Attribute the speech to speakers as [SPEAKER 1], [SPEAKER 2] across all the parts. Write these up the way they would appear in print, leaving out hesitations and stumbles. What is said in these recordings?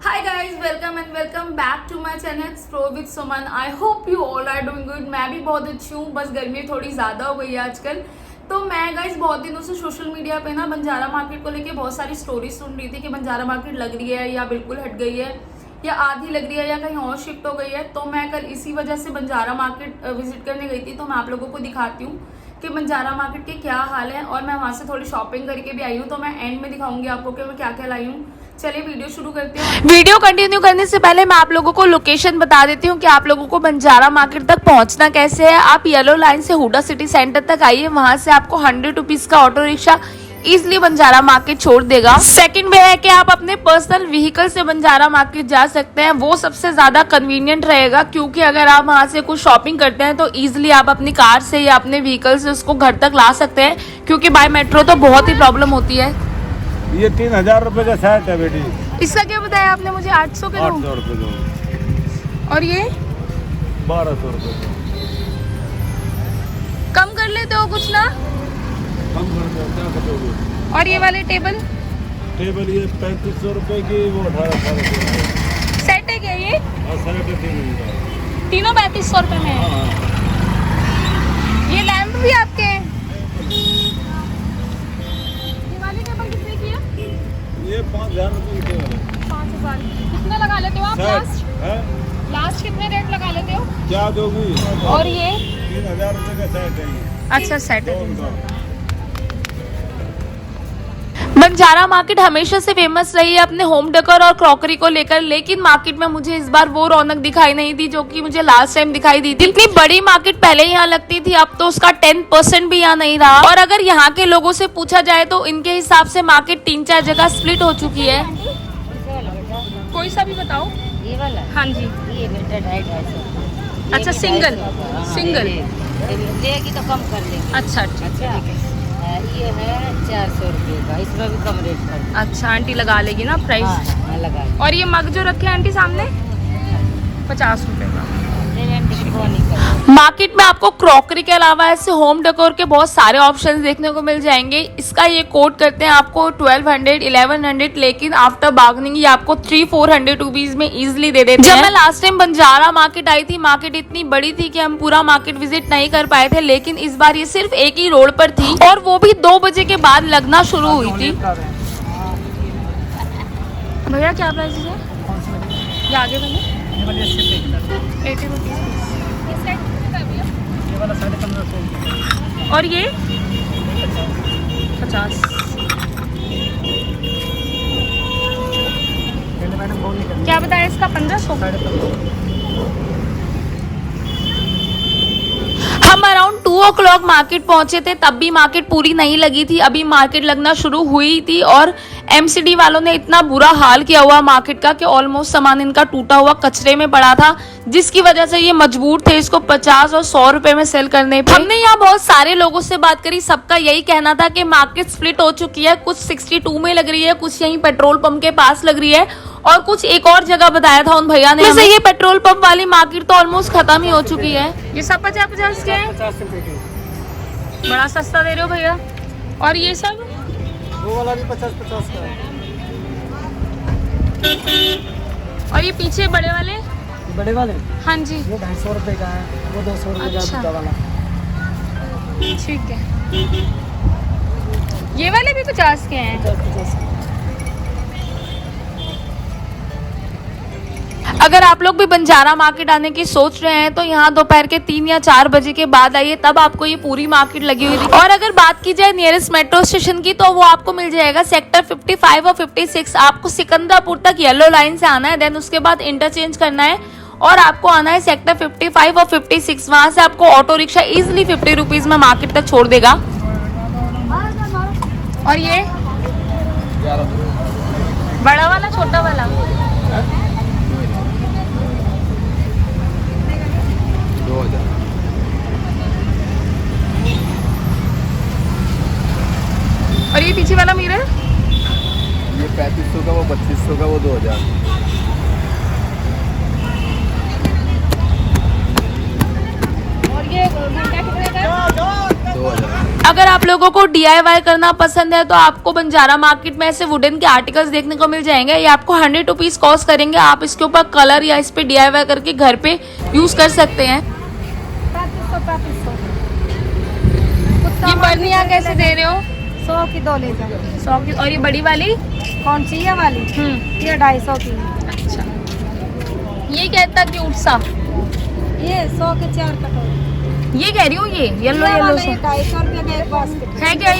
[SPEAKER 1] Hi guys, welcome and welcome back to my channel Pro with Suman. I hope you all are doing good. मैं भी बहुत अच्छी हूँ, बस गर्मी थोड़ी ज़्यादा हो गई है आजकल। तो मैं गाइस बहुत दिनों से सोशल मीडिया पे ना बंजारा मार्केट को लेके बहुत सारी स्टोरी सुन रही थी कि बंजारा मार्केट लग रही है या बिल्कुल हट गई है या आधी लग रही है या कहीं और शिफ्ट हो गई है। तो मैं कल इसी वजह से बंजारा मार्केट विजिट करने गई थी। तो मैं आप लोगों को दिखाती हूँ कि बंजारा मार्केट के क्या हाल है और मैं वहाँ से थोड़ी शॉपिंग करके भी आई हूँ। तो मैं एंड में दिखाऊंगी आपको कि मैं क्या क्या लाई हूँ। चलिए वीडियो शुरू करते हैं। वीडियो कंटिन्यू करने से पहले मैं आप लोगों को लोकेशन बता देती हूँ कि आप लोगों को बंजारा मार्केट तक पहुँचना कैसे है। आप येलो लाइन से हुडा सिटी सेंटर तक आइए, वहाँ से आपको 100 रुपीज का auto rickshaw easily Banjara market छोड़ देगा। सेकंड वे है कि आप अपने पर्सनल व्हीकल से बंजारा मार्केट जा सकते हैं, वो सबसे ज्यादा कन्वीनियंट रहेगा, क्योंकि अगर आप वहां से कुछ शॉपिंग करते हैं तो इजिली आप अपनी कार से या अपने व्हीकल से उसको घर तक ला सकते हैं, क्योंकि बाय मेट्रो तो बहुत ही प्रॉब्लम होती है।
[SPEAKER 2] ये 3000 रुपए का सेट है बेटी।
[SPEAKER 1] इसका क्या बताया आपने मुझे? 800 के
[SPEAKER 2] 800 रुपए दो।
[SPEAKER 1] और ये
[SPEAKER 2] 1200 रुपए।
[SPEAKER 1] कम कर लेते हो कुछ ना?
[SPEAKER 2] कम कर दो, क्या करोगे?
[SPEAKER 1] और ये वाले टेबल
[SPEAKER 2] ये 3500 रुपए की, वो 1800 रुपए
[SPEAKER 1] सेट है क्या ये?
[SPEAKER 2] और सेट है 3000।
[SPEAKER 1] तीनों 3500 रुपए में है। ये लैंप भी आपके हैं? ये वाले टेबल कितने की है?
[SPEAKER 2] ये 5000 रुपए की टेबल है।
[SPEAKER 1] 5000। कितने लगा लेते हो आप लास्ट? लास्ट कितने रेट लगा लेते हो?
[SPEAKER 2] क्या दोगी?
[SPEAKER 1] और ये
[SPEAKER 2] 3000 रुपए का सेट है ये।
[SPEAKER 1] अच्छा सेट है। बंजारा मार्केट हमेशा से फेमस रही है अपने होम डेकोर और क्रॉकरी को लेकर, लेकिन मार्केट में मुझे इस बार वो रौनक दिखाई नहीं दी जो कि मुझे लास्ट टाइम दिखाई दी थी। इतनी बड़ी मार्केट पहले यहाँ लगती थी, अब तो उसका 10% भी यहाँ नहीं रहा। और अगर यहाँ के लोगों से पूछा जाए तो इनके हिसाब से मार्केट 3-4 जगह स्प्लिट हो चुकी है। कोई सा भी बताओ।
[SPEAKER 3] ये वाला?
[SPEAKER 1] हाँ जी।
[SPEAKER 3] ये बेटा 250।
[SPEAKER 1] अच्छा सिंगल सिंगल
[SPEAKER 3] लेगी तो कम कर लेगी।
[SPEAKER 1] अच्छा
[SPEAKER 3] अच्छा ये है 400 रुपये का, इसमें भी कम रेट कर।
[SPEAKER 1] अच्छा आंटी लगा लेगी ना प्राइस?
[SPEAKER 3] हाँ लगा।
[SPEAKER 1] और ये मग जो रखे हैं आंटी सामने 50 रुपए का। मार्केट में आपको क्रॉकरी के अलावा ऐसे होम डेकोर के बहुत सारे ऑप्शंस देखने को मिल जाएंगे। इसका ये कोट करते हैं आपको 1200 1100, लेकिन आफ्टर बार्गेनिंग ये आपको 300-400 रुपीज में इजिली दे देते हैं। जब मैं last time Banjara market I थी, मार्केट इतनी बड़ी थी कि हम पूरा मार्केट विजिट नहीं कर पाए थे, लेकिन इस बार ये सिर्फ एक ही रोड पर थी और वो भी 2 बजे के बाद लगना शुरू हुई थी। भैया क्या प्राइस है ये आगे वाले? 80 रुपीज। और ये 50। क्या बताया इसका? 1500। हम अराउंड 2 o'clock मार्केट पहुंचे थे, तब भी मार्केट पूरी नहीं लगी थी, अभी मार्केट लगना शुरू हुई थी। और एमसीडी वालों ने इतना बुरा हाल किया हुआ मार्केट का कि ऑलमोस्ट सामान इनका टूटा हुआ कचरे में पड़ा था, जिसकी वजह से ये मजबूर थे इसको 50 और 100 रुपए में सेल करने पे। हमने यहाँ बहुत सारे लोगों से बात करी, सबका यही कहना था कि मार्केट स्प्लिट हो चुकी है, कुछ 62 में लग रही है, कुछ यहीं पेट्रोल पंप के पास लग रही है और कुछ एक और जगह बताया था उन भैया ने। वैसे ये पेट्रोल पंप वाली मार्केट तो ऑलमोस्ट खत्म ही हो चुकी है। ये सब 50-50 के हैं? बड़ा सस्ता दे रहे हो भैया। और ये सब
[SPEAKER 2] वो वाला भी 50-50 का है।
[SPEAKER 1] और ये पीछे बड़े वाले?
[SPEAKER 4] बड़े वाले?
[SPEAKER 1] हाँ जी।
[SPEAKER 4] ये 250 रुपए का है, वो 200 रुपए का
[SPEAKER 1] अच्छा।
[SPEAKER 4] है वाला।
[SPEAKER 1] ठीक है। ये वाले भी 50 के हैं?
[SPEAKER 4] 50-50।
[SPEAKER 1] अगर आप लोग भी बंजारा मार्केट आने की सोच रहे हैं तो यहाँ दोपहर के 3 या 4 बजे के बाद आइए, तब आपको ये पूरी मार्केट लगी हुई थी। और अगर बात की जाए नियरेस्ट मेट्रो स्टेशन की, तो वो आपको मिल जाएगा सेक्टर 55 और 56। आपको सिकंदरापुर तक येलो लाइन से आना है, देन उसके बाद इंटरचेंज करना है और आपको आना है सेक्टर 55 और 56। वहां से आपको ऑटो रिक्शा इजिली 50 रुपीज में मार्केट तक छोड़ देगा। और ये बड़ा वाला छोटा वाला? और ये पीछे वाला मिरर?
[SPEAKER 2] ये 3500 का, वो 2500 का, वो 2000।
[SPEAKER 1] और ये घंटा कितने का?
[SPEAKER 2] 2000।
[SPEAKER 1] अगर आप लोगों को DIY करना पसंद है तो आपको बंजारा मार्केट में ऐसे वुडन के आर्टिकल्स देखने को मिल जाएंगे। ये आपको 100 रुपीज कॉस्ट करेंगे। आप इसके ऊपर कलर या इस पे DIY करके घर पे यूज कर सकते हैं। ये बर्निया कैसे दे रहे हो?
[SPEAKER 5] 100 की 2 ले जाओ।
[SPEAKER 1] 100 की। और ये बड़ी वाली
[SPEAKER 5] कौन सी है वाली? ये 250 की।
[SPEAKER 1] अच्छा, ये कहता क्यूट सा,
[SPEAKER 5] ये 100 के 4 कटोरी।
[SPEAKER 1] ये कह रही हूँ, ये येलो येलो सा
[SPEAKER 5] 250 रुपये का एक बास्केट
[SPEAKER 1] है क्या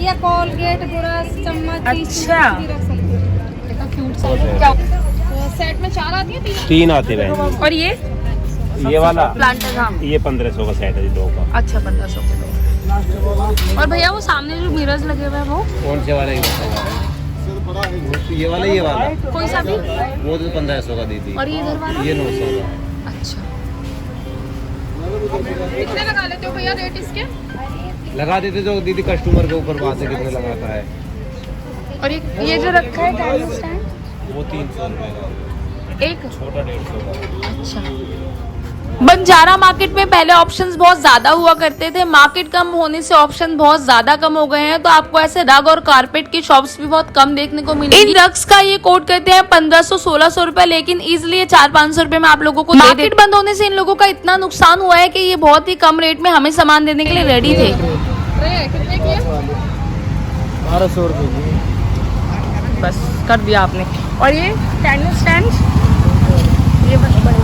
[SPEAKER 5] ये कोलगेट ब्रश चम्मच
[SPEAKER 1] अच्छा।
[SPEAKER 5] भी रख सकते हो।
[SPEAKER 1] क्यूट सा क्या सेट में 4 आती है?
[SPEAKER 2] 3 आते हैं।
[SPEAKER 1] और
[SPEAKER 2] ये वाला
[SPEAKER 1] प्लांटर, हाँ
[SPEAKER 2] ये 1500 का सेट है जी, 2 का।
[SPEAKER 1] अच्छा 1500 के 2। और भैया वो सामने जो मिरर्स लगे हुए हैं वो
[SPEAKER 6] कौन से वाला? ये वाला
[SPEAKER 1] कोई सा भी?
[SPEAKER 6] वो तो 1500 का दी थी।
[SPEAKER 1] और ये इधर वाला?
[SPEAKER 6] ये 900 का।
[SPEAKER 1] अच्छा, कितने लगा लेते हो भैया रेट इसके?
[SPEAKER 6] लगा देते जो दीदी कस्टमर के ऊपर बात है कितने लगाता है।
[SPEAKER 1] और ये जो रखा है कैंडल स्टैंड
[SPEAKER 6] वो 300 रुपए का,
[SPEAKER 1] एक
[SPEAKER 6] छोटा 150 का।
[SPEAKER 1] अच्छा। बंजारा मार्केट में पहले ऑप्शंस बहुत ज्यादा हुआ करते थे, मार्केट कम होने से ऑप्शन बहुत ज्यादा कम हो गए हैं, तो आपको ऐसे रग और कारपेट की शॉप्स भी बहुत कम देखने को मिलेंगी। इन रग्स का ये कोट करते हैं 1500-1600 रुपए, लेकिन इजिली 400-500 रुपए में आप लोगों को मार्केट बंद होने से इन लोगों का इतना नुकसान हुआ है कि ये बहुत ही कम रेट में हमें सामान देने के लिए रेडी थे। कितने की?
[SPEAKER 4] 1200 रुपये की।
[SPEAKER 1] बस कर दिया आपने। और ये कैंडल स्टैंड, ये बस बड़े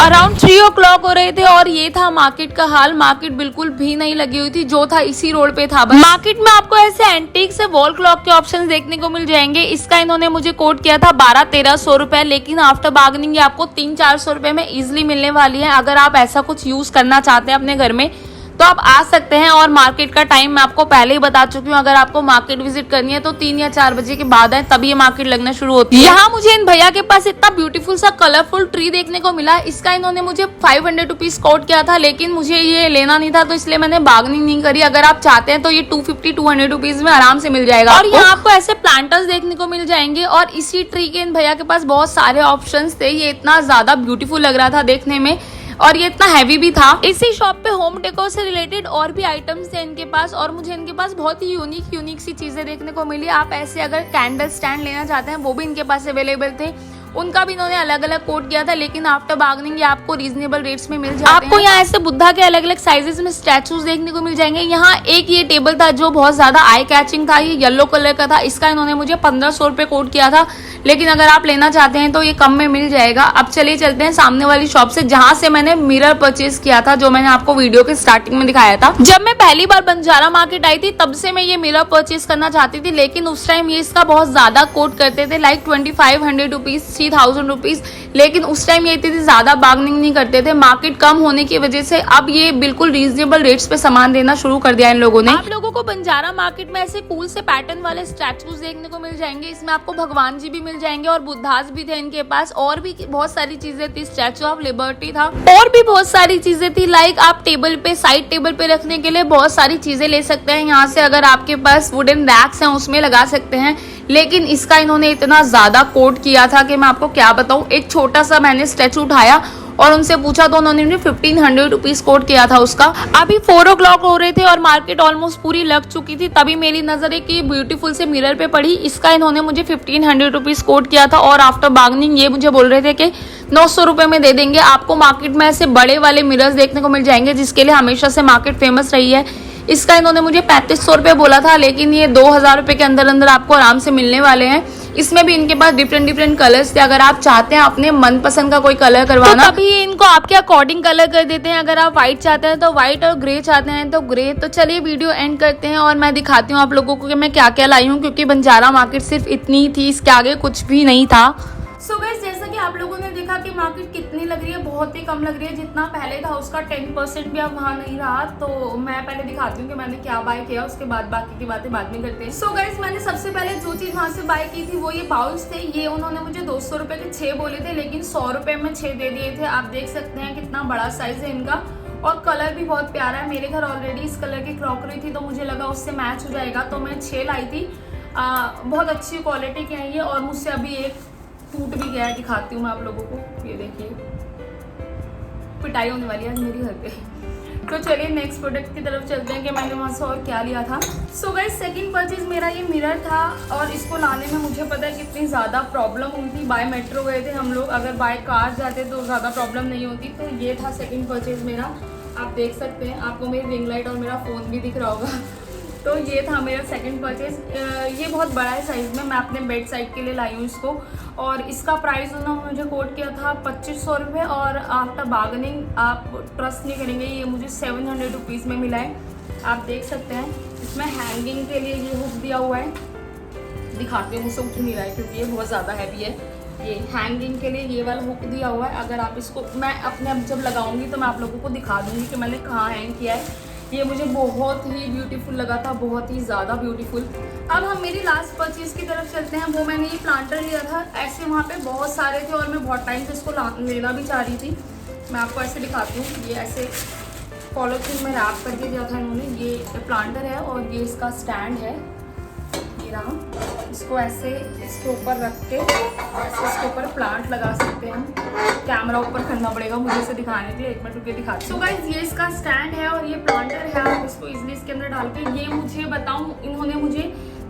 [SPEAKER 1] अराउंड 3 o'clock हो रहे थे और ये था मार्केट का हाल। मार्केट बिल्कुल भी नहीं लगी हुई थी, जो था इसी रोड पे था। मार्केट में आपको ऐसे एंटीक से वॉल क्लॉक के ऑप्शंस देखने को मिल जाएंगे। इसका इन्होंने मुझे कोट किया था 1200-1300 रुपए, लेकिन आफ्टर बार्गेनिंग ये आपको 300-400 रुपए में इजिली मिलने वाली है। अगर आप ऐसा कुछ यूज करना चाहते हैं अपने घर में तो आप आ सकते हैं। और मार्केट का टाइम मैं आपको पहले ही बता चुकी हूँ, अगर आपको मार्केट विजिट करनी है तो 3 या 4 बजे के बाद है, तभी ये मार्केट लगना शुरू होती है। यहाँ मुझे इन भैया के पास इतना ब्यूटीफुल सा कलरफुल ट्री देखने को मिला। इसका इन्होंने मुझे 500 रुपीज कोट किया था, लेकिन मुझे ये लेना नहीं था तो इसलिए मैंने बार्गेनिंग नहीं करी। अगर आप चाहते हैं तो ये 250-200 रुपीज में आराम से मिल जाएगा। और यहाँ आपको ऐसे प्लांटर्स देखने को मिल जाएंगे और इसी ट्री के इन भैया के पास बहुत सारे ऑप्शन थे। ये इतना ज्यादा ब्यूटीफुल लग रहा था देखने में और ये इतना हैवी भी था। इसी शॉप पे होम डेकोर से रिलेटेड और भी आइटम्स थे इनके पास और मुझे इनके पास बहुत ही यूनिक सी चीजें देखने को मिली। आप ऐसे अगर कैंडल स्टैंड लेना चाहते हैं वो भी इनके पास अवेलेबल थे, उनका भी इन्होंने अलग अलग कोट किया था, लेकिन आफ्टर बार्गेनिंग ये आपको रीजनेबल रेट्स में मिल जाते हैं। आपको यहाँ ऐसे बुद्धा के अलग अलग साइजेस में स्टैचूज देखने को मिल जाएंगे। यहाँ एक ये टेबल था जो बहुत ज्यादा आई कैचिंग था, ये येलो कलर का था। इसका इन्होंने मुझे 1500 रुपए कोट किया था, लेकिन अगर आप लेना चाहते हैं तो ये कम में मिल जाएगा। अब चलिए चलते हैं सामने वाली शॉप से, जहां से मैंने मिरर परचेज किया था, जो मैंने आपको वीडियो के स्टार्टिंग में दिखाया था। जब मैं पहली बार बंजारा मार्केट आई थी तब से मैं ये मिरर परचेज करना चाहती थी, लेकिन उस टाइम ये इसका बहुत ज्यादा कोट करते थे, लाइक 2500 रुपीज, 3000 रुपीज, लेकिन उस टाइम ये इतनी ज्यादा बार्गेनिंग नहीं करते थे। मार्केट कम होने की वजह से अब ये बिल्कुल रीजनेबल रेट्स पे सामान देना शुरू कर दिया इन लोगों ने। आप लोगों को बंजारा मार्केट में ऐसे कूल से पैटर्न वाले स्टैचूज देखने को मिल जाएंगे। इसमें आपको भगवान जी भी मिल जाएंगे और बुद्धास भी थे इनके पास, और भी बहुत सारी चीजें थी, स्टैचू ऑफ लिबर्टी था, और भी बहुत सारी चीजें थी। लाइक आप टेबल पे, साइड टेबल पे रखने के लिए बहुत सारी चीजें ले सकते हैं यहाँ से। अगर आपके पास वुडन रैक्स हैं उसमें लगा सकते हैं, लेकिन इसका इन्होंने इतना ज्यादा कोट किया था कि मैं आपको क्या बताऊं। एक छोटा सा मैंने स्टैचू उठाया और उनसे पूछा तो उन्होंने 1500 रुपीज कोट किया था उसका। अभी 4 o'clock हो रहे थे और मार्केट ऑलमोस्ट पूरी लग चुकी थी, तभी मेरी नजर एक ब्यूटीफुल से मिरर पे पड़ी। इसका इन्होंने मुझे 1500 रुपीज कोट किया था और आफ्टर बार्गेनिंग ये मुझे बोल रहे थे कि 900 रुपए में दे देंगे। आपको मार्केट में ऐसे बड़े वाले मिरर्स देखने को मिल जाएंगे, जिसके लिए हमेशा से मार्केट फेमस रही है। इसका इन्होंने मुझे 3500 रुपए बोला था, लेकिन ये 2000 रुपए के अंदर अंदर आपको आराम से मिलने वाले हैं। इसमें भी इनके पास डिफरेंट कलर्स थे। अगर आप चाहते हैं अपने मनपसंद का कोई कलर करवाना, तो तभी इनको आपके अकॉर्डिंग कलर कर देते हैं। अगर आप व्हाइट चाहते हैं तो व्हाइट और ग्रे चाहते हैं तो ग्रे। तो चलिए वीडियो एंड करते हैं और मैं दिखाती हूँ आप लोगों को कि मैं क्या क्या लाई हूँ, क्योंकि बंजारा मार्केट सिर्फ इतनी ही थी, इसके आगे कुछ भी नहीं था। सो गाइस, जैसा कि आप लोगों ने देखा कि मार्केट कितनी लग रही है, बहुत ही कम लग रही है। जितना पहले था उसका 10% भी अब वहाँ नहीं रहा। तो मैं पहले दिखाती हूँ कि मैंने क्या बाय किया, उसके बाद बाकी की बातें बाद में करते हैं। सो गाइस, मैंने सबसे पहले जो चीज़ वहाँ से बाय की थी वो ये बाउल्स थे। ये उन्होंने मुझे 200 रुपये के 6 बोले थे, लेकिन 100 रुपये में 6 दे दिए थे। आप देख सकते हैं कितना बड़ा साइज है इनका और कलर भी बहुत प्यारा है। मेरे घर ऑलरेडी इस कलर की क्रॉकरी थी तो मुझे लगा उससे मैच हो जाएगा, तो मैं 6 लाई थी। बहुत अच्छी क्वालिटी की है ये, और मुझसे अभी एक टूट भी गया है। दिखाती हूँ मैं आप लोगों को, ये देखिए पिटाई होने वाली है आज मेरी घर पे। तो चलिए नेक्स्ट प्रोडक्ट की तरफ चलते हैं कि मैंने वहाँ से और क्या लिया था। सो गाइस सेकंड परचेज मेरा ये मिरर था और इसको लाने में मुझे पता है कितनी ज़्यादा प्रॉब्लम हुई थी। बाय मेट्रो गए थे हम लोग, अगर बाय कार जाते तो ज़्यादा प्रॉब्लम नहीं होती। तो ये था सेकंड परचेज मेरा, आप देख सकते हैं, आपको मेरी रिंग लाइट और मेरा फ़ोन भी दिख रहा होगा। तो ये था मेरा सेकंड परचेज। ये बहुत बड़ा है साइज़ में, मैं अपने बेड साइड के लिए लाई हूँ इसको। और इसका प्राइस उन्होंने मुझे कोट किया था 2500 रुपये और आफ्टर बार्गेनिंग आप ट्रस्ट नहीं करेंगे, ये मुझे 700 रुपीज़ में मिला है। आप देख सकते हैं इसमें हैंगिंग के लिए ये हुक दिया हुआ है, दिखाती हूँ, मुझसे उठ नहीं रहा है क्योंकि ये बहुत ज़्यादा हैवी है। ये हैंगिंग के लिए ये वाला हुक दिया हुआ है। अगर आप इसको, मैं अपने अब जब लगाऊंगी तो मैं आप लोगों को दिखा दूंगी कि मैंने कहाँ हैंग किया है। ये मुझे बहुत ही ब्यूटीफुल लगा था, बहुत ही ज़्यादा ब्यूटीफुल। अब हम मेरी लास्ट परचेज़ की तरफ चलते हैं। वो मैंने ये प्लांटर लिया था, ऐसे वहाँ पे बहुत सारे थे और मैं बहुत टाइम से इसको लेना भी चाह रही थी। मैं आपको ऐसे दिखाती हूँ, ये ऐसे पॉलीथीन में रैप करके दिया था इन्होंने। ये प्लांटर है और ये इसका स्टैंड है, ये रहा। इसको ऐसे इसके ऊपर रख के ऐसे इसके ऊपर प्लांट लगा सकते हैं हम। कैमरा ऊपर करना पड़ेगा मुझे इसे दिखाने के लिए, 1 मिनट रुके दिखाती हूँ। सो गाइस ये इसका स्टैंड है और ये प्लांटर है, आप इसको इजीली इसके अंदर डाल के, ये मुझे बताऊँ इन्होंने मुझे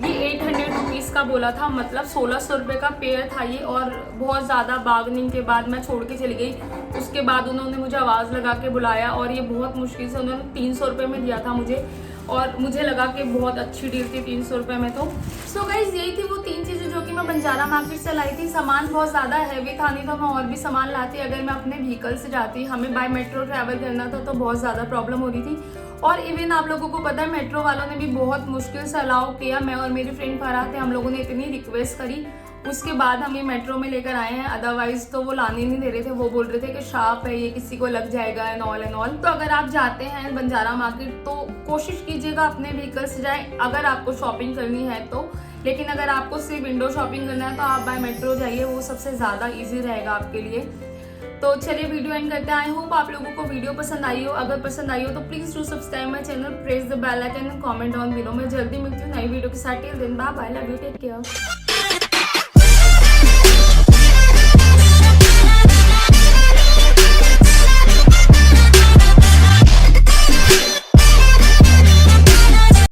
[SPEAKER 1] ये 800 रुपीज़ का बोला था, मतलब 1600 रुपये का पेयर था ये। और बहुत ज़्यादा बार्गेनिंग के बाद मैं छोड़ के चली गई। उसके बाद उन्होंने मुझे आवाज़ लगा के बुलाया और ये बहुत मुश्किल से उन्होंने 300 रुपये में दिया था मुझे, और मुझे लगा कि बहुत अच्छी डील थी 300 रुपये में। तो सो गाइज यही थी वो 3 चीज़ें जो कि मैं बंजारा मार्केट से लाई थी। सामान बहुत ज़्यादा हैवी था, नहीं तो मैं और भी सामान लाती अगर मैं अपने व्हीकल से जाती। हमें बाय मेट्रो ट्रैवल करना था तो बहुत ज़्यादा प्रॉब्लम हो रही थी। और इवन आप लोगों को पता है मेट्रो वालों ने भी बहुत मुश्किल से अलाउ किया। मैं और मेरी फ्रेंड फराह थे, हम लोगों ने इतनी रिक्वेस्ट करी, उसके बाद हम ये मेट्रो में लेकर आए हैं। अदरवाइज तो वो लाने नहीं दे रहे थे, वो बोल रहे थे कि शार्प है, ये किसी को लग जाएगा एंड ऑल एंड ऑल। तो अगर आप जाते हैं बंजारा मार्केट तो कोशिश कीजिएगा अपने व्हीकल से जाएं अगर आपको शॉपिंग करनी है तो। लेकिन अगर आपको सिर्फ विंडो शॉपिंग करना है तो आप बाय मेट्रो जाइए, वो सबसे ज़्यादा ईजी रहेगा आपके लिए। तो चलिए वीडियो एंड करते हैं। आई होप आप लोगों को वीडियो पसंद आई हो। अगर पसंद आई हो तो please do subscribe my channel, press the bell icon and comment down below. मैं जल्दी मिलती हूँ नई वीडियो के साथ। Till then bye bye, love you, take care.